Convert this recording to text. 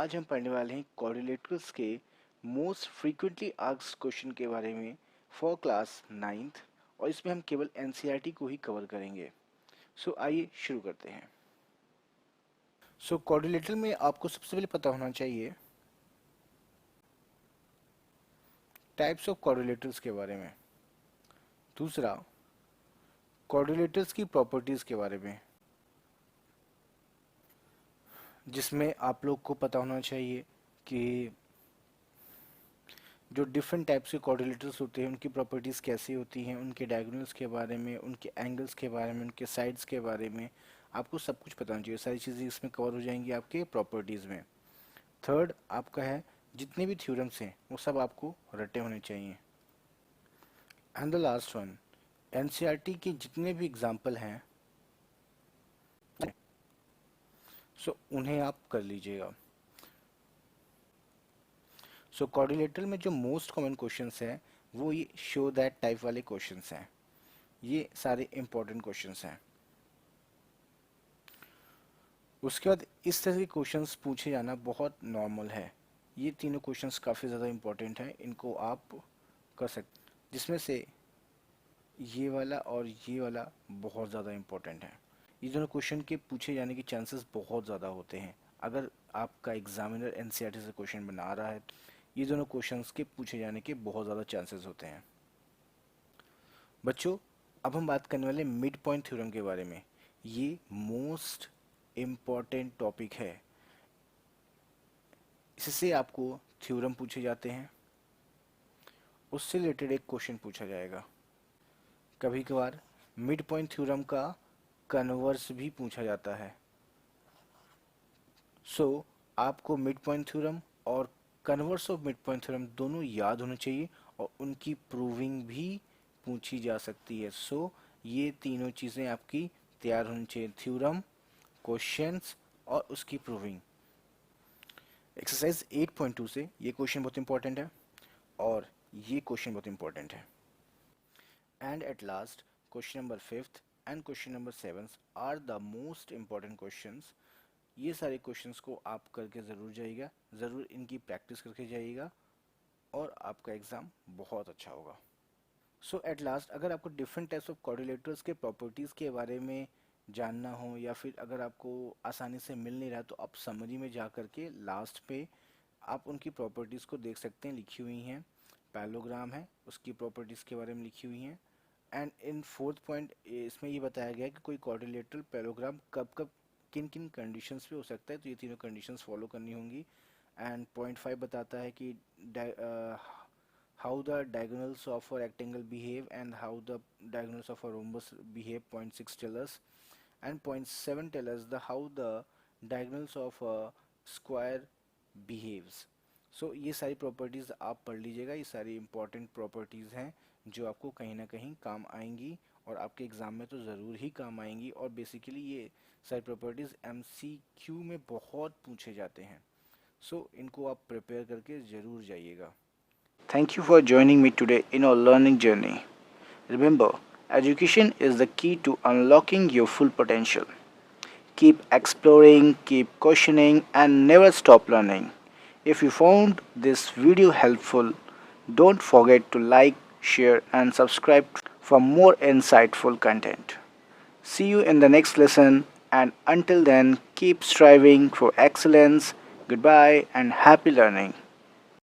आज हम पढ़ने वाले हैं कोऑर्डिनेटर्स के मोस्ट फ्रीक्वेंटली आस्क्ड क्वेश्चन के बारे में फॉर क्लास 9th और इसमें हम केवल एनसीईआरटी को ही कवर करेंगे। आइए शुरू करते हैं। कोऑर्डिनेटर में आपको सबसे पहले पता होना चाहिए टाइप्स ऑफ कोऑर्डिनेटर्स के बारे में, दूसरा कोऑर्डिनेटर्स की प्रॉपर्टीज के बारे में, जिसमें आप लोग को पता होना चाहिए कि जो डिफरेंट टाइप्स के कोऑर्डिनेटर्स होते हैं उनकी प्रॉपर्टीज़ कैसी होती हैं, उनके डायगोनल्स के बारे में, उनके एंगल्स के बारे में, उनके साइड्स के बारे में आपको सब कुछ पता होना चाहिए। सारी चीज़ें इसमें कवर हो जाएंगी आपके प्रॉपर्टीज़ में। थर्ड आपका है जितने भी थ्योरम्स हैं वो सब आपको रटे होने चाहिए। And the last one, NCERT के जितने भी एग्जाम्पल हैं उन्हें आप कर लीजिएगा। कोऑर्डिनेटर में जो मोस्ट कॉमन क्वेश्चंस हैं वो ये शो दैट टाइप वाले क्वेश्चंस हैं। ये सारे इंपॉर्टेंट क्वेश्चंस हैं। उसके बाद इस तरह के क्वेश्चंस पूछे जाना बहुत नॉर्मल है। ये तीनों क्वेश्चंस काफ़ी ज़्यादा इंपॉर्टेंट हैं, इनको आप कर सकते, जिसमें से ये वाला और ये वाला बहुत ज़्यादा इंपॉर्टेंट है। ये दोनों क्वेश्चन के पूछे जाने के चांसेस बहुत ज़्यादा होते हैं। अगर आपका एग्जामिनर एनसीईआरटी से क्वेश्चन बना रहा है तो ये दोनों क्वेश्चंस के पूछे जाने के बहुत ज़्यादा चांसेस होते हैं। बच्चों, अब हम बात करने वाले मिड पॉइंट थ्योरम के बारे में। ये मोस्ट इम्पॉर्टेंट टॉपिक है। इससे आपको थ्योरम पूछे जाते हैं, उससे रिलेटेड एक क्वेश्चन पूछा जाएगा। कभी कभार मिड पॉइंट थ्योरम का कन्वर्स भी पूछा जाता है। आपको मिड पॉइंट थ्योरम और converse of mid point theorem दोनों याद होने चाहिए और उनकी प्रूविंग भी पूछी जा सकती है। ये तीनों चीज़ें आपकी तैयार होनी चाहिए, थ्योरम, क्वेश्चंस और उसकी प्रूविंग। एक्सरसाइज 8.2 से ये क्वेश्चन बहुत इंपॉर्टेंट है और ये क्वेश्चन बहुत इंपॉर्टेंट है। And at last question number 5th and question number 7th are the most important questions. ये सारे क्वेश्चंस को आप करके ज़रूर जाइएगा, ज़रूर इनकी प्रैक्टिस करके जाइएगा और आपका एग्ज़ाम बहुत अच्छा होगा। एट लास्ट, अगर आपको डिफरेंट टाइप्स ऑफ कोऑर्डिनेटर्स के प्रॉपर्टीज़ के बारे में जानना हो या फिर अगर आपको आसानी से मिल नहीं रहा तो आप समरी में जा कर के लास्ट पे आप उनकी प्रॉपर्टीज़ को देख सकते हैं, लिखी हुई हैं। पैरेललोग्राम है, उसकी प्रॉपर्टीज़ के बारे में लिखी हुई हैं। एंड इन 4th पॉइंट इसमें ये बताया गया है कि कोई कोऑर्डिनेटर पैरेललोग्राम कब कब किन किन कंडीशंस पे हो सकता है, तो ये तीनों कंडीशंस फॉलो करनी होंगी। एंड पॉइंट 5 बताता है कि how the diagonals of a rectangle behave and how the diagonals of a rhombus behave. Point 6 tell us, and point 7 tell us how the diagonals of a square behaves. ये सारी properties आप पढ़ लीजिएगा। ये सारी इंपॉर्टेंट प्रॉपर्टीज़ हैं जो आपको कहीं ना कहीं काम आएंगी और आपके एग्ज़ाम में तो ज़रूर ही काम आएंगी। और बेसिकली ये सारी प्रॉपर्टीज़ MCQ में बहुत पूछे जाते हैं। इनको आप प्रिपेयर करके ज़रूर जाइएगा। Thank you for joining me today in our learning journey. Remember, education is the key to unlocking your full potential. Keep exploring, keep questioning, and never stop learning. If you found this video helpful, don't forget to like, share, and subscribe for more insightful content. See you in the next lesson, and until then, keep striving for excellence. Goodbye and happy learning.